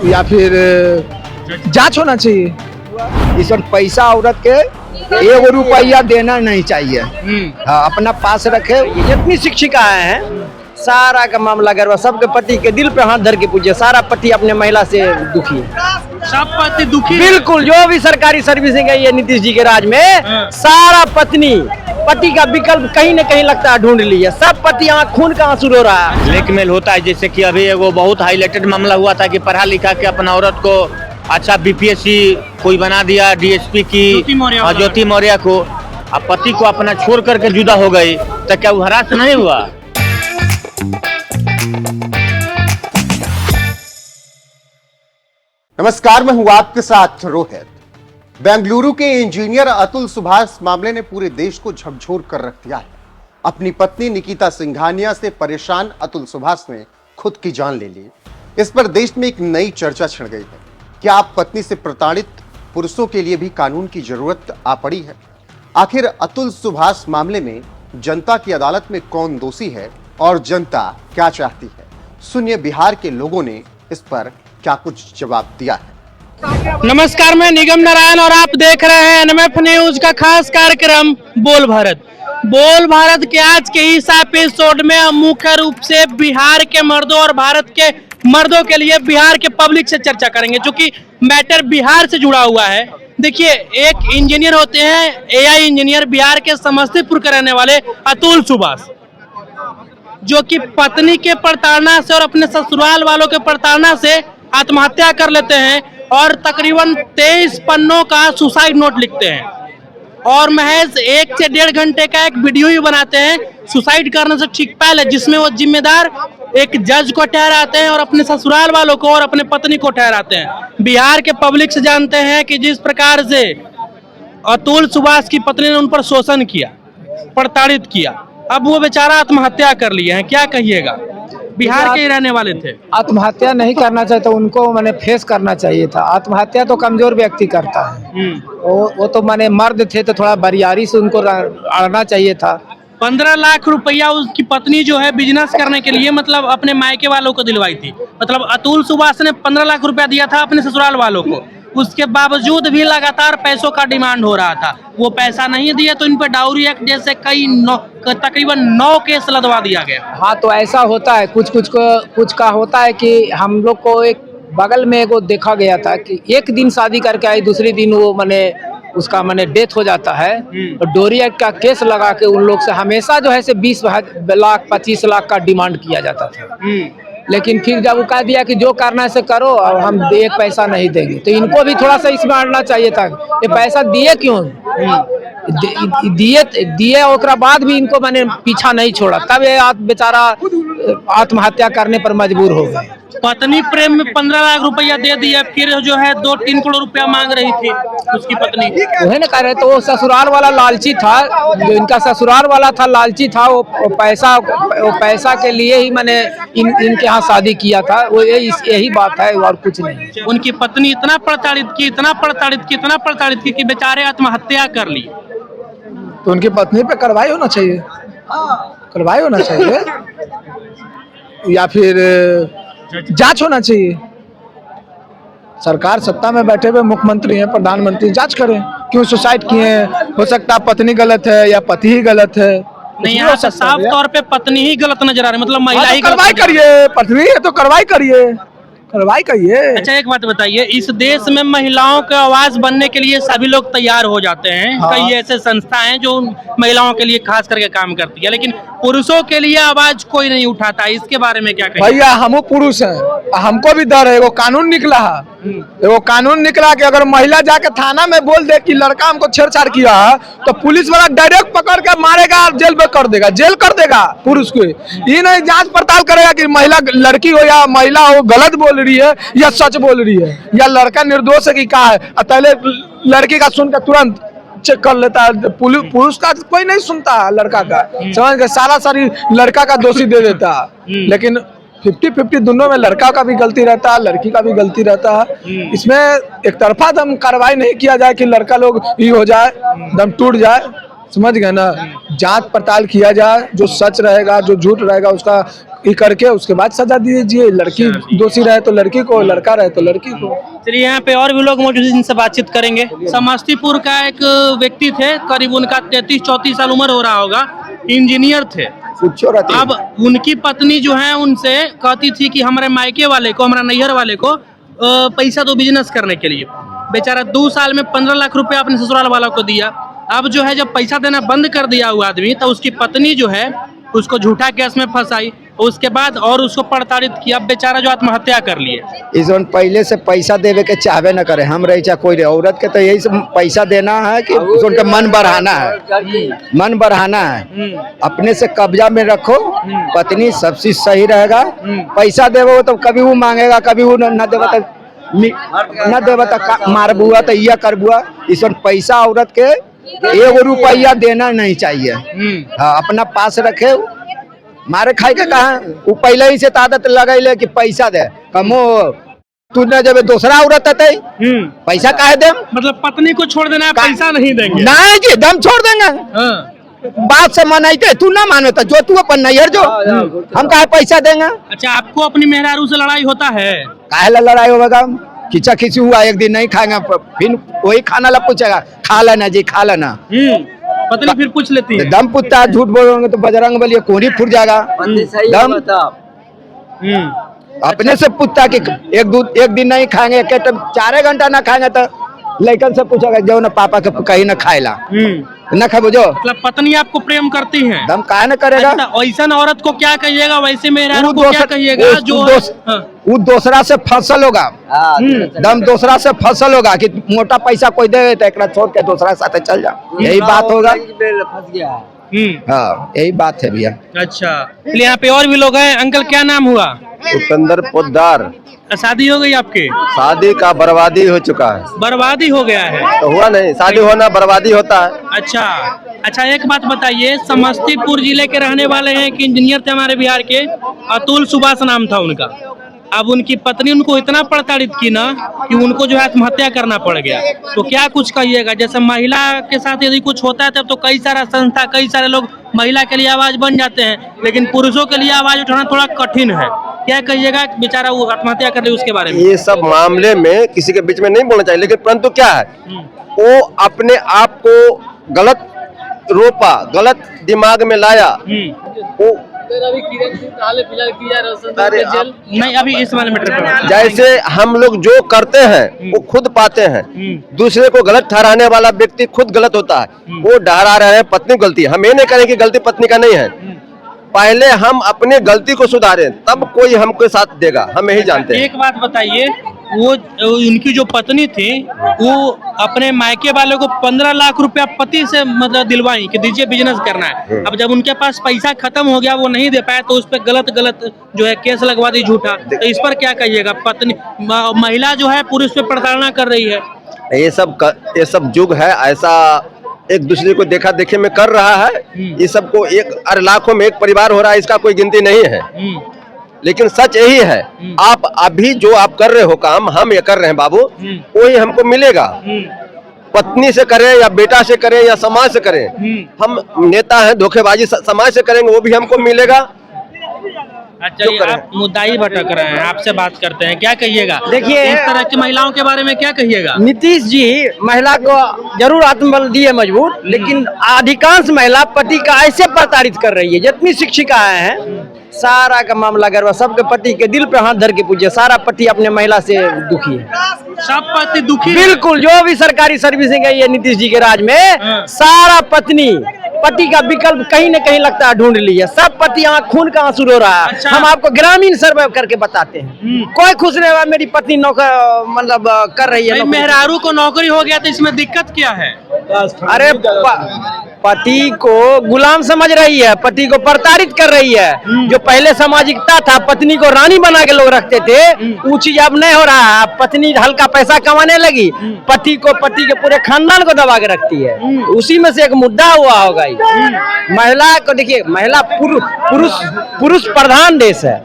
या फिर जांच होना चाहिए। इस वक्त पैसा औरत के 1 रुपया देना नहीं चाहिए। हाँ, अपना पास रखे। जितनी शिक्षिकाएं हैं सारा का मामला गरबा, सबके पति के दिल पे हाथ धर के पूछे, सारा पति अपने महिला से दुखी है। सब पति दुखी बिल्कुल, जो भी सरकारी सर्विसिंग है ये नीतीश जी के राज में, सारा पति का विकल्प कहीं न कहीं लगता है ढूंढ लिया। सब पति यहाँ खून का आंसू रो रहा है। ब्लैकमेल होता है, जैसे कि अभी वो बहुत हाईलाइटेड मामला हुआ था कि पढ़ा लिखा के अपना औरत को अच्छा बीपीएससी कोई बना दिया, डीएसपी की ज्योति मौर्य को, अब पति को अपना छोड़ करके जुदा हो गई, तो क्या वो हरास नहीं हुआ? नमस्कार, मैं हूं आपके साथ रोहित। बेंगलुरु के इंजीनियर अतुल सुभाष मामले ने पूरे देश को झकझोर कर रख दिया है। अपनी पत्नी निकिता सिंघानिया से परेशान अतुल सुभाष ने खुद की जान ले ली। इस पर देश में एक नई चर्चा छिड़ गई है। क्या आप पत्नी से प्रताड़ित पुरुषों के लिए भी कानून की जरूरत आ पड़ी है? आखिर अतुल सुभाष मामले में जनता की अदालत में कौन दोषी है और जनता क्या चाहती है? सुनिए बिहार के लोगों ने इस पर क्या कुछ जवाब दिया है। नमस्कार, मैं निगम नारायण और आप देख रहे हैं एनएमएफ न्यूज का खास कार्यक्रम बोल भारत। बोल भारत के आज के इस एपिसोड में हम मुख्य रूप से बिहार के मर्दों और भारत के मर्दों के लिए बिहार के पब्लिक से चर्चा करेंगे, जो कि मैटर बिहार से जुड़ा हुआ है। देखिए, एक इंजीनियर होते हैं, एआई इंजीनियर, बिहार के समस्तीपुर के रहने वाले अतुल सुभाष, जो कि पत्नी के प्रताड़ना से और अपने ससुराल वालों के प्रताड़ना से आत्महत्या कर लेते हैं और तकरीबन 23 पन्नों का सुसाइड नोट लिखते हैं और महज 1 से 1.5 घंटे का एक वीडियो ही बनाते हैं सुसाइड करने से ठीक पहले, जिसमें वो जिम्मेदार एक जज को ठहराते हैं और अपने ससुराल वालों को और अपने पत्नी को ठहराते हैं। बिहार के पब्लिक से जानते हैं कि जिस प्रकार से अतुल सुभाष की पत्नी ने उन पर शोषण किया, प्रताड़ित किया, अब वो बेचारा आत्महत्या कर लिए हैं। क्या कहिएगा? बिहार के ही रहने वाले थे। आत्महत्या नहीं करना चाहिए तो उनको मैंने फेस करना चाहिए था। आत्महत्या तो कमजोर व्यक्ति करता है। वो तो मैंने मर्द थे तो थोड़ा बरियारी से उनको अड़ना चाहिए था। 15 लाख रुपया उसकी पत्नी जो है बिजनेस करने के लिए मतलब अपने मायके वालों को दिलवाई थी। मतलब अतुल सुभाष ने 15 लाख रुपया दिया था अपने ससुराल वालों को, उसके बावजूद भी लगातार पैसों का डिमांड हो रहा था। वो पैसा नहीं दिया तो इन पर डाउरी एक्ट जैसे तकरीबन 9 केस लदवा दिया गया। हाँ, तो ऐसा होता है, कुछ का होता है कि हम लोग को एक बगल में वो देखा गया था कि एक दिन शादी करके आई, दूसरे दिन वो उसका डेथ हो जाता है और डोरी एक्ट का केस लगा के उन लोग से हमेशा जो है से 20 लाख 25 लाख का डिमांड किया जाता था। लेकिन फिर जब वो कह दिया कि जो करना है से करो और हम एक पैसा नहीं देंगे, तो इनको भी थोड़ा सा इसमें अड़ना चाहिए था। ये पैसा दिए क्यों? दिए और बाद भी इनको मैंने पीछा नहीं छोड़ा, तब ये बेचारा आत्महत्या करने पर मजबूर हो गए। पत्नी प्रेम में 15 लाख रुपया दे दिया, फिर जो है 2-3 करोड़ रुपया मांग रही थी उसकी पत्नी। वही ना कह रहे, तो वो ससुराल वाला लालची था, जो इनका ससुराल वाला था लालची था। वो पैसा के लिए ही मैंने इनके यहाँ शादी किया था। वो यही बात है और कुछ नहीं। उनकी पत्नी इतना प्रताड़ित की कि बेचारे आत्महत्या कर ली। तो उनकी पत्नी पे कार्रवाई होना चाहिए, कार्रवाई होना चाहिए या फिर जांच होना चाहिए। सरकार सत्ता में बैठे हुए मुख्यमंत्री हैं, प्रधानमंत्री, जांच करें क्यों सुसाइड किए हैं। हो सकता है पत्नी गलत है या पति ही गलत है। नहीं, यहाँ से साफ तौर पे पत्नी ही गलत नजर आ रही है, मतलब महिला ही। कार्रवाई करिए, पत्नी है तो कार्रवाई करिए, कार्रवाई करिए। अच्छा, एक बात बताइए, इस देश में महिलाओं का आवाज बनने के लिए सभी लोग तैयार हो जाते हैं। हाँ। कई ऐसे संस्था हैं जो महिलाओं के लिए खास करके काम करती है, लेकिन पुरुषों के लिए आवाज कोई नहीं उठाता। इसके बारे में क्या कहें? भैया, हम पुरुष हैं, हमको भी डर है। वो कानून निकला है, वो कानून निकला कि अगर महिला जाके थाना में बोल दे कि लड़का हमको छेड़छाड़ किया तो पुलिस वाला डायरेक्ट पकड़ के मारेगा, जेल में कर देगा, जेल कर देगा पुरुष को। ये नहीं जांच पड़ताल करेगा कि महिला लड़की हो या महिला हो गलत बोल रही है या सच बोल रही है या लड़का निर्दोष है कि क्या है। पहले लड़की का सुन के तुरंत चेक कर लेता है, पुरुष का कोई नहीं सुनता, लड़का का समझ के सारी लड़का का दोषी दे देता। लेकिन 50-50 दोनों में लड़का का भी गलती रहता है, लड़की का भी गलती रहता है। इसमें एक तरफा दम कार्रवाई नहीं किया जाए कि लड़का लोग ये हो जाए, दम टूट जाए। समझ गए ना। जांच पड़ताल किया जाए, जो सच रहेगा जो झूठ रहेगा उसका ये करके उसके बाद सजा दीजिए। लड़की दोषी रहे तो लड़की को, लड़का रहे तो लड़की को। चलिए यहाँ पे और भी लोग मौजूद हैं, इनसे बातचीत करेंगे। समस्तीपुर का एक व्यक्ति थे, करीब उनका 33-34 साल उम्र हो रहा होगा, इंजीनियर थे। अब उनकी पत्नी जो है उनसे कहती थी कि हमारे मायके वाले को, हमारा नैहर वाले को पैसा दो बिजनेस करने के लिए। बेचारा 2 साल में 15 लाख रुपया अपने ससुराल वालों को दिया। अब जो है जब पैसा देना बंद कर दिया हुआ आदमी, तो उसकी पत्नी जो है उसको झूठा केस में फंसाई, उसके बाद और उसको प्रताड़ित किया। बेचारा जो आत्महत्या कर लिए। इस पहले से पैसा देवे के चाहबे न करे, हम रहे चाहे कोई रहे, औरत के तो यही सब पैसा देना है कि उनका मन बढ़ाना है, मन बढ़ाना है। अपने से कब्जा में रखो, पत्नी सब चीज सही रहेगा। पैसा देवो तो कभी वो मांगेगा, कभी वो न देवा तो न देवा तो मारबुआ तो यह करबुआ। इस पैसा औरत के 1 रुपया देना नहीं चाहिए। हाँ, अपना पास रखे। मारे खाए के कहा वो पहले ही से आदत लगाइले कि पैसा दे कमो, तू न जब दूसरा औरत आते पैसा काहे दे। मतलब पत्नी को छोड़ देना है, पैसा नहीं देंगे। नहीं जी, दम छोड़ देंगे। बात से मनाइते, तू ना माने तो जो तू अपन नैहर जो हम काहे पैसा देंगे। अच्छा, आपको अपनी मेहरारू से लड़ाई होता है? काहे ला लड़ाई होगा, खींचा खींची हुआ, एक दिन नहीं खाएंगे फिर वही खाना ला पूछेगा, खा लेना जी खा लेना। पत्नी फिर पूछ लेती है। दम पुत्ता है, झूठ बोलोगे तो बजरंग बली कोहनी फूट जाएगा। दम अपने से पूछता कि एक दिन नहीं खाएंगे, 4 घंटा ना खाएंगे तो लड़कन से पूछेगा जो ना पापा के कहीं ना खाएला न खा बुझो। मतलब पत्नी आपको प्रेम करती है, दम काहे न करेगा। ऐसा औरत को क्या कहिएगा, वैसे मेहरारू को क्या कहिएगा जो वो दूसरा से फसल होगा। दम दूसरा से फसल होगा कि मोटा पैसा कोई दे तो एक छोड़ के दूसरा के साथ चल जा, यही बात होगा। हाँ, यही बात है भैया। अच्छा, यहाँ पे और भी लोग हैं। अंकल क्या नाम हुआ? उपेंद्र पोद्दार। शादी हो गई आपके? शादी का बर्बादी हो चुका है। बर्बादी हो गया है तो हुआ नहीं, शादी होना बर्बादी होता है। अच्छा, एक बात बताइए, समस्तीपुर जिले के रहने वाले हैं कि इंजीनियर थे हमारे बिहार के, अतुल सुभाष नाम था उनका। अब उनकी पत्नी उनको इतना प्रताड़ित की ना कि उनको जो है आत्महत्या करना पड़ गया। तो क्या कुछ कहिएगा? जैसे महिला के साथ यदि कुछ होता है तब तो कई सारा संस्था, कई सारे लोग महिला के लिए आवाज बन जाते हैं, लेकिन पुरुषों के लिए आवाज उठाना थोड़ा कठिन है। क्या कहिएगा बेचारा वो आत्महत्या कर ले उसके बारे में? ये सब मामले में किसी के बीच में नहीं बोलना चाहिए, लेकिन परंतु क्या है, वो अपने आप को गलत रोपा, गलत दिमाग में लाया। वो नहीं, अभी इस वाले मैटर जैसे हम लोग जो करते हैं वो खुद पाते हैं, दूसरे को गलत ठहराने वाला व्यक्ति खुद गलत होता है। वो ठहरा रहे हैं पत्नी गलती, हम ये नहीं करें कि गलती पत्नी का नहीं है। पहले हम अपने गलती को सुधारें, तब कोई हमको साथ देगा, हम यही जानते हैं। एक बात बताइए, वो उनकी जो पत्नी थी वो अपने मायके वाले को 15 लाख रुपया पति से मतलब दिलवाई कि दीजिए बिजनेस करना है। अब जब उनके पास पैसा खत्म हो गया, वो नहीं दे पाया, तो उस पर गलत जो है केस लगवा दी झूठा। तो इस पर क्या कहिएगा? पत्नी महिला जो है पुरुष पे प्रताड़ना कर रही है। ये सब युग है, ऐसा एक दूसरे को देखा देखे में कर रहा है। ये सबको एक लाखों में एक परिवार हो रहा है, इसका कोई गिनती नहीं है। लेकिन सच यही है, आप अभी जो आप कर रहे हो काम, हम ये कर रहे हैं बाबू, वही हमको मिलेगा। पत्नी से करें या बेटा से करें या समाज से करें, हम नेता हैं, धोखेबाजी समाज से करेंगे वो भी हमको मिलेगा। अच्छा, आप मुद्दा ही भटक रहे हैं, आपसे बात करते हैं, क्या कहिएगा? देखिए, इस तरह की महिलाओं के बारे में क्या कहिएगा? नीतीश जी महिला को जरूर आत्मबल दिए मजबूत, लेकिन अधिकांश महिला पति का ऐसे प्रताड़ित कर रही है। जितनी शिक्षिकाएं हैं सारा का मामला गरबा, सबके पति के दिल पे हाथ धर के पूछे, सारा पति अपने महिला से दुखी है। सब पति दुखी? बिल्कुल, जो भी सरकारी सर्विसिंग है ये नीतीश जी के राज में, सारा पत्नी पति का विकल्प कहीं न कहीं लगता है ढूंढ ली है। सब पति यहाँ खून का आंसू रो रहा है। अच्छा। हम आपको ग्रामीण सर्वे करके बताते हैं, कोई खुश नहीं हुआ मेरी पत्नी नौकर मतलब कर रही है। मेहरारू को नौकरी हो गया तो इसमें दिक्कत क्या है? अरे पति को गुलाम समझ रही है, पति को प्रताड़ित कर रही है। जो पहले सामाजिकता था, पत्नी को रानी बना के लोग रखते थे, वो चीज अब नहीं हो रहा है। पत्नी हल्का पैसा कमाने लगी, पति के पूरे खानदान को दबा के रखती है। उसी में से एक मुद्दा हुआ होगा। महिला को देखिए, महिला पुरुष प्रधान देश है।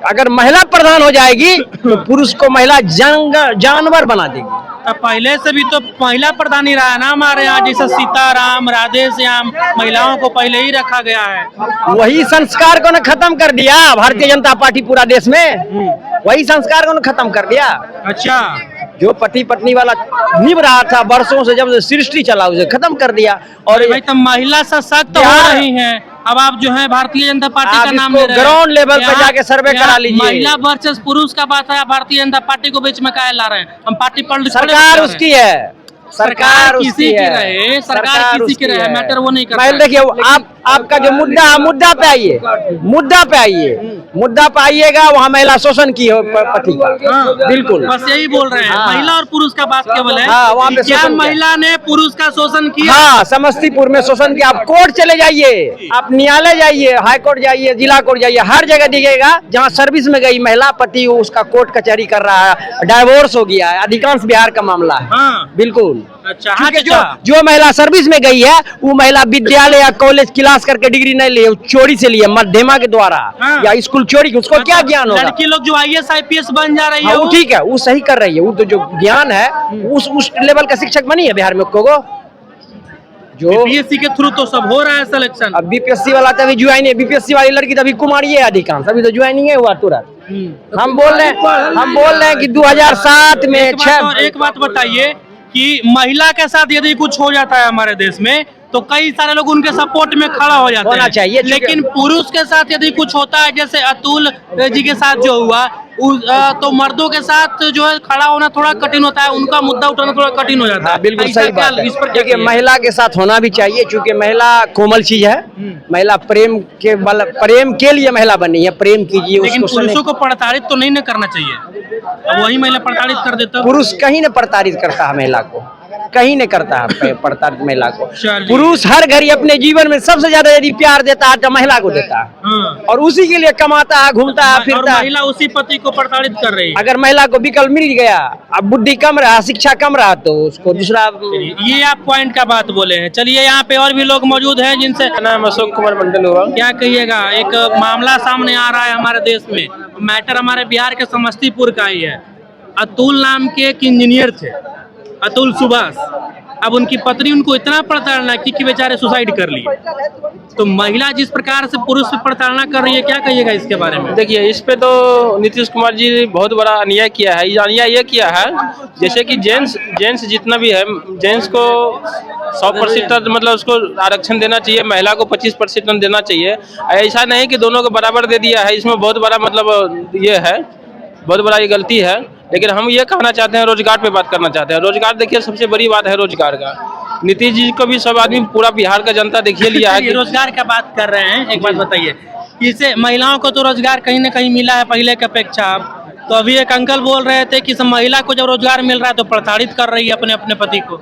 अगर महिला प्रधान हो जाएगी तो पुरुष को महिला जानवर बना देगी। तब पहले से भी तो महिला प्रधान ही रहा है ना हमारे यहाँ, जैसे सीताराम, राधे श्याम, महिलाओं को पहले ही रखा गया है। वही संस्कार को न खत्म कर दिया भारतीय जनता पार्टी पूरा देश में, वही संस्कार को न खत्म कर दिया। अच्छा, जो पति पत्नी वाला निभ रहा था वर्षों से, जब सृष्टि चला उसे खत्म कर दिया। और भाई तो महिला सशक्त हो रही हैं। अब आप जो है भारतीय जनता पार्टी का नाम ले रहे हैं, ग्राउंड लेवल पे जाके सर्वे करा लीजिए। महिला वर्सेस पुरुष का बात है, भारतीय जनता पार्टी को बीच में काहे ला रहे हैं? हम पार्टी पॉलिटिक्स सरकार उसकी है, सरकार किसी की रहे, सरकार किसी की रहे, मैटर वो नहीं करता। देखिए आपका जो मुद्दा पे आइए, मुद्दा पे आइएगा, वहाँ महिला शोषण की हो पति का। बिल्कुल बस यही बोल रहे हैं। महिला और पुरुष का बात केवल है। वहाँ पे क्या महिला ने पुरुष का शोषण किया? हाँ, समस्तीपुर में शोषण किया। आप कोर्ट चले जाइए, आप न्यायालय जाइए, हाई कोर्ट जाइए, जिला कोर्ट जाइए, हर जगह दिखेगा जहाँ सर्विस में गई महिला, पति उसका कोर्ट कचहरी कर रहा है, डाइवोर्स हो गया है। अधिकांश बिहार का मामला है। बिल्कुल। अच्छा, जो महिला सर्विस में गई है वो महिला विद्यालय या कॉलेज क्लास करके डिग्री नहीं ली, चोरी से लिए, मध्यमा के द्वारा या स्कूल चोरी, उसको क्या ज्ञान होगा? लड़की लोग जो IAS IPS बन जा रही है, वो ठीक है, वो सही कर रही है। वो तो जो ज्ञान है उस लेवल का शिक्षक बनी है बिहार में को जो BPSC के थ्रू तो सब हो रहा है सिलेक्शन। अब BPSC वाला तो अभी ज्वाइन है, BPSC वाली लड़की तो अभी कुमारी है अधिकांश, अभी तो ज्वाइनिंग है हुआ तुरंत। हम बोल रहे हैं कि 2007 में एक बात बताइए कि महिला के साथ यदि कुछ हो जाता है हमारे देश में तो कई सारे लोग उनके सपोर्ट में खड़ा हो जाते हैं, चाहिए। लेकिन पुरुष के साथ यदि कुछ होता है, जैसे अतुल जी के साथ जो हुआ, तो मर्दों के साथ जो है खड़ा होना थोड़ा कठिन होता है, उनका मुद्दा उठाना थोड़ा कठिन हो जाता है। बिल्कुल सही बात है। इस पर देखिए, महिला के साथ होना भी चाहिए, क्योंकि महिला कोमल चीज है। महिला प्रेम के लिए महिला बनी है, प्रेम कीजिए। लेकिन पुरुषों को प्रताड़ित तो नहीं न करना चाहिए। अब वही महिला प्रताड़ित कर देता। पुरुष कहीं न प्रताड़ित करता है महिला को, कहीं नहीं करता है प्रताड़ित महिला को। चलिए। पुरुष हर घड़ी अपने जीवन में सबसे ज्यादा यदि प्यार देता है तो महिला को देता है, और उसी के लिए कमाता है, घूमता है, फिरता है। महिला उसी पति को प्रताड़ित कर रही है। अगर महिला को विकल्प मिल गया, अब बुद्धि कम रहा, शिक्षा कम रहा, तो उसको दूसरा। ये आप पॉइंट का बात बोले हैं। चलिए, यहाँ पे और भी लोग मौजूद हैं जिनसे। नाम अशोक कुमार मंडल हुआ। क्या कहिएगा, एक मामला सामने आ रहा है हमारे देश में, मैटर हमारे बिहार के समस्तीपुर का ही है। अतुल नाम के एक इंजीनियर थे, अतुल सुभाष। अब उनकी पत्नी उनको इतना प्रताड़ना की कि बेचारे सुसाइड कर लिए। तो महिला जिस प्रकार से पुरुष से प्रताड़ना कर रही है, क्या कहिएगा इसके बारे में? देखिए, इस पे तो नीतीश कुमार जी बहुत बड़ा अन्याय किया है। अन्याय ये किया है, जैसे कि जेंट्स जितना भी है, जेंट्स को 100% मतलब उसको आरक्षण देना चाहिए, महिला को 25% देना चाहिए। ऐसा नहीं कि दोनों को बराबर दे दिया है, इसमें बहुत बड़ा मतलब ये है, बहुत बड़ा ये गलती है। लेकिन हम ये कहना चाहते हैं, रोजगार पे बात करना चाहते हैं। रोजगार देखिए, सबसे बड़ी बात है रोजगार का। नीतीश जी को भी सब आदमी, पूरा बिहार का जनता देखिए लिया है कि रोजगार का बात कर रहे हैं। एक बात बताइए, इससे महिलाओं को तो रोजगार कहीं न कहीं मिला है पहले की अपेक्षा। तो अभी एक अंकल बोल रहे थे कि महिला को जब रोजगार मिल रहा है तो प्रताड़ित कर रही है अपने पति को।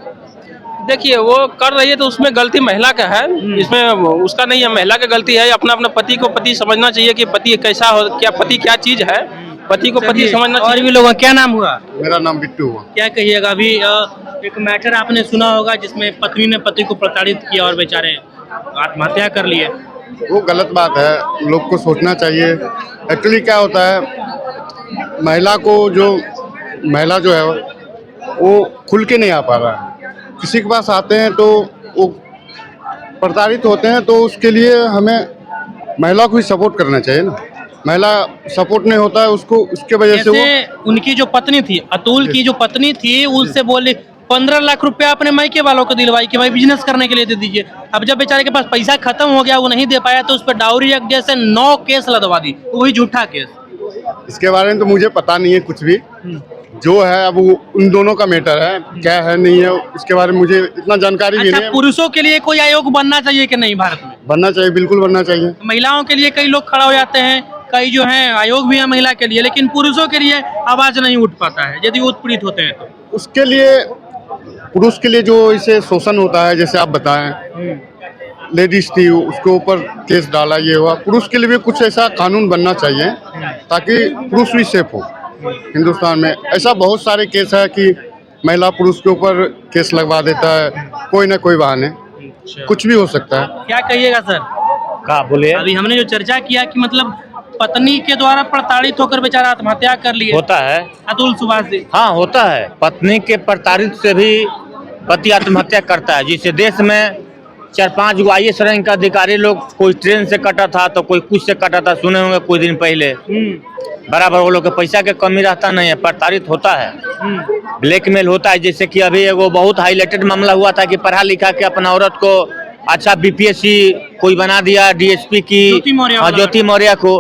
देखिए, वो कर रही है तो उसमें गलती महिला का है, इसमें उसका नहीं है, महिला का गलती है। अपना पति को पति समझना चाहिए कि पति कैसा हो, क्या पति क्या चीज है, पति को पति समझना चाहिए। और भी लोगों, क्या नाम हुआ? मेरा नाम बिट्टू हुआ। क्या कहिएगा, अभी एक मैटर आपने सुना होगा जिसमें पत्नी ने पति को प्रताड़ित किया और बेचारे आत्महत्या कर लिए। वो गलत बात है, लोग को सोचना चाहिए। एक्चुअली क्या होता है, महिला जो है वो खुल के नहीं आ पा रहा है। किसी के पास आते हैं तो वो प्रताड़ित होते हैं, तो उसके लिए हमें महिला को ही सपोर्ट करना चाहिए ना। महिला सपोर्ट नहीं होता है उसको, उसके वजह से वो उनकी जो पत्नी थी, अतुल की जो पत्नी थी, उससे बोले 15 लाख रुपया अपने मायके वालों को दिलवाई कि भाई बिजनेस करने के लिए दे दीजिए। अब जब बेचारे के पास पैसा खत्म हो गया, वो नहीं दे पाया, तो उस पर डाउरी एक्ट जैसे 9 केस लदवा दी, वही झूठा केस। इसके बारे में तो मुझे पता नहीं है कुछ भी। जो है अब वो उन दोनों का मैटर है, क्या है नहीं है उसके बारे में मुझे इतना जानकारी भी नहीं है। पुरुषों के लिए कोई आयोग बनना चाहिए कि नहीं भारत में? बनना चाहिए, बिल्कुल बनना चाहिए। महिलाओं के लिए कई लोग खड़ा हो जाते हैं, कई जो हैं आयोग भी है महिला के लिए, लेकिन पुरुषों के लिए आवाज नहीं उठ पाता है यदि उत्पीड़ित होते हैं तो। उसके लिए पुरुष के लिए जो इसे शोषण होता है, जैसे आप बताएं, लेडीज थी उसके ऊपर केस डाला, ये हुआ। पुरुष के लिए भी कुछ ऐसा कानून बनना चाहिए ताकि पुरुष भी सेफ हो। हिंदुस्तान में ऐसा बहुत सारे केस है कि महिला पुरुष के ऊपर केस लगवा देता है, कोई ना कोई बहाने, कुछ भी हो सकता है। क्या कहिएगा सर? का बोले, अभी हमने जो चर्चा किया कि मतलब पत्नी के द्वारा प्रताड़ित होकर बेचारा आत्महत्या कर लिए होता है। अतुल सुभाष जी। हाँ होता है, पत्नी के प्रताड़ित से भी पति आत्महत्या करता है। जिसे देश में 4-5 गो IAS रैंक का अधिकारी लोग, कोई ट्रेन से कटा था तो कोई कुछ से कटा था, सुने होंगे कुछ दिन पहले। बराबर वो लोग के पैसा के कमी रहता नहीं है, प्रताड़ित होता है, ब्लैकमेल होता है। जैसे कि अभी एगो बहुत हाईलाइटेड मामला हुआ था कि पढ़ा लिखा के अपना औरत को अच्छा BPSC कोई बना दिया, DSP की ज्योति मौर्य को,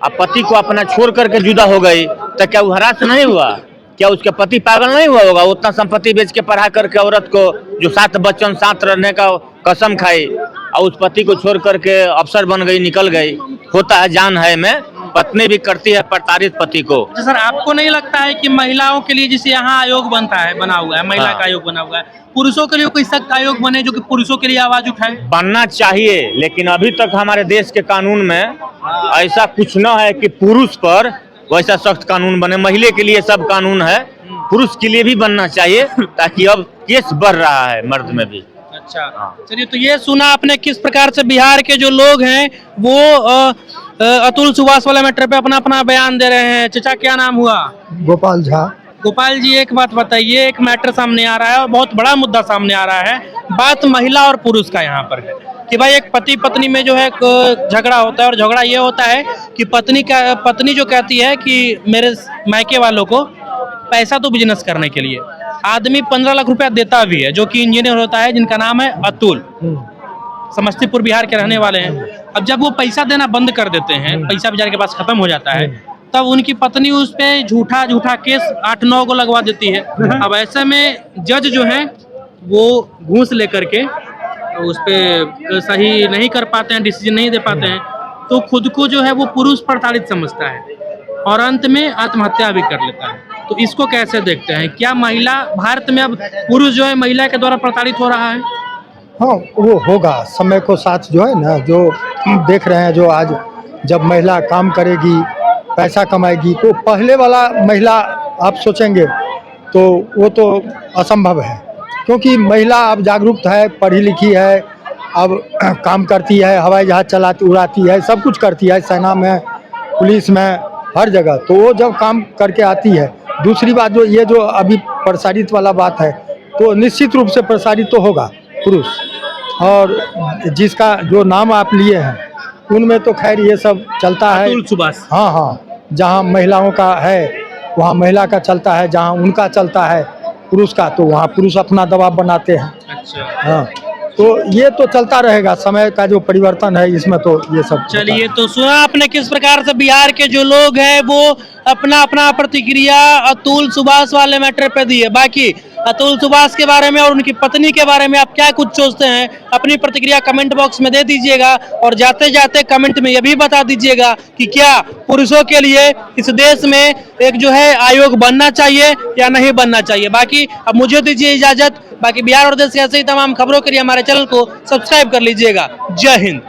अब पति को अपना छोड़ करके जुदा हो गई, तो क्या वो हरास नहीं हुआ? क्या उसके पति पागल नहीं हुआ होगा? उतना संपत्ति बेच के पढ़ा करके औरत को, जो 7 बच्चों साथ रहने का कसम खाई, और उस पति को छोड़ करके अफसर बन गई, निकल गई। होता है, जान है में पत्नी भी करती है प्रताड़ित पति को। अच्छा सर, आपको नहीं लगता है कि महिलाओं के लिए जैसे यहाँ आयोग बनता है, बना हुआ है महिला का आयोग बना हुआ है, पुरुषों के लिए कोई सख्त आयोग बने जो कि पुरुषों के लिए आवाज उठाए? बनना चाहिए, लेकिन अभी तक हमारे देश के कानून में ऐसा कुछ न है कि पुरुष पर वैसा सख्त कानून बने। महिला के लिए सब कानून है, पुरुष के लिए भी बनना चाहिए, ताकि अब केस बढ़ रहा है मर्द में भी। अच्छा, चलिए, तो ये सुना आपने किस प्रकार से बिहार के जो लोग हैं वो अतुल सुभाष वाले मैटर पे अपना अपना बयान दे रहे हैं। चाचा, क्या नाम हुआ? गोपाल झा। गोपाल जी, एक बात बताइए, एक मैटर सामने आ रहा है और बहुत बड़ा मुद्दा सामने आ रहा है। बात महिला और पुरुष का यहाँ पर है कि भाई एक पति पत्नी में जो है झगड़ा होता है, और झगड़ा ये होता है कि पत्नी जो कहती है कि मेरे मायके वालों को पैसा तो बिजनेस करने के लिए आदमी 15 लाख रुपया देता भी है, जो कि इंजीनियर होता है, जिनका नाम है अतुल, समस्तीपुर बिहार के रहने वाले हैं। अब जब वो पैसा देना बंद कर देते हैं, पैसा बेचारे के पास खत्म हो जाता है, तब उनकी पत्नी उस पे झूठा केस 8-9 को लगवा देती है। अब ऐसे में जज जो है वो घूस लेकर के उस पे सही नहीं कर पाते हैं, डिसीजन नहीं दे पाते हैं, तो खुद को जो है वो पुरुष प्रताड़ित समझता है और अंत में आत्महत्या भी कर लेता है। तो इसको कैसे देखते हैं? क्या महिला, भारत में अब पुरुष जो है महिला के द्वारा प्रताड़ित हो रहा है? हाँ, वो होगा, समय को साथ जो है ना, जो देख रहे हैं, जो आज जब महिला काम करेगी, पैसा कमाएगी, तो पहले वाला महिला आप सोचेंगे तो वो तो असंभव है, क्योंकि महिला अब जागरूक है, पढ़ी लिखी है, अब काम करती है, हवाई जहाज चलाती, उड़ाती है, सब कुछ करती है, सेना में, पुलिस में, हर जगह। तो वो जब काम करके आती है, दूसरी बात जो ये जो अभी प्रसारित वाला बात है, तो निश्चित रूप से प्रसारित तो होगा पुरुष। और जिसका जो नाम आप लिए हैं उनमें तो खैर ये सब चलता है, अतुल सुभाष। हाँ, जहाँ महिलाओं का है वहाँ महिला का चलता है, जहाँ उनका चलता है पुरुष का, तो वहाँ पुरुष अपना दबाव बनाते हैं। अच्छा, हाँ, तो ये तो चलता रहेगा, समय का जो परिवर्तन है इसमें तो ये सब। चलिए, तो सुना आपने किस प्रकार से बिहार के जो लोग हैं वो अपना अपना प्रतिक्रिया अतुल सुभाष वाले मैटर पे दी है। बाकी अतुल सुभाष के बारे में और उनकी पत्नी के बारे में आप क्या कुछ सोचते हैं, अपनी प्रतिक्रिया कमेंट बॉक्स में दे दीजिएगा। और जाते जाते कमेंट में यह भी बता दीजिएगा कि क्या पुरुषों के लिए इस देश में एक जो है आयोग बनना चाहिए या नहीं बनना चाहिए। बाकी अब मुझे दीजिए इजाजत। बाकी बिहार और देश के ऐसे ही तमाम खबरों के लिए हमारे चैनल को सब्सक्राइब कर लीजिएगा। जय हिंद।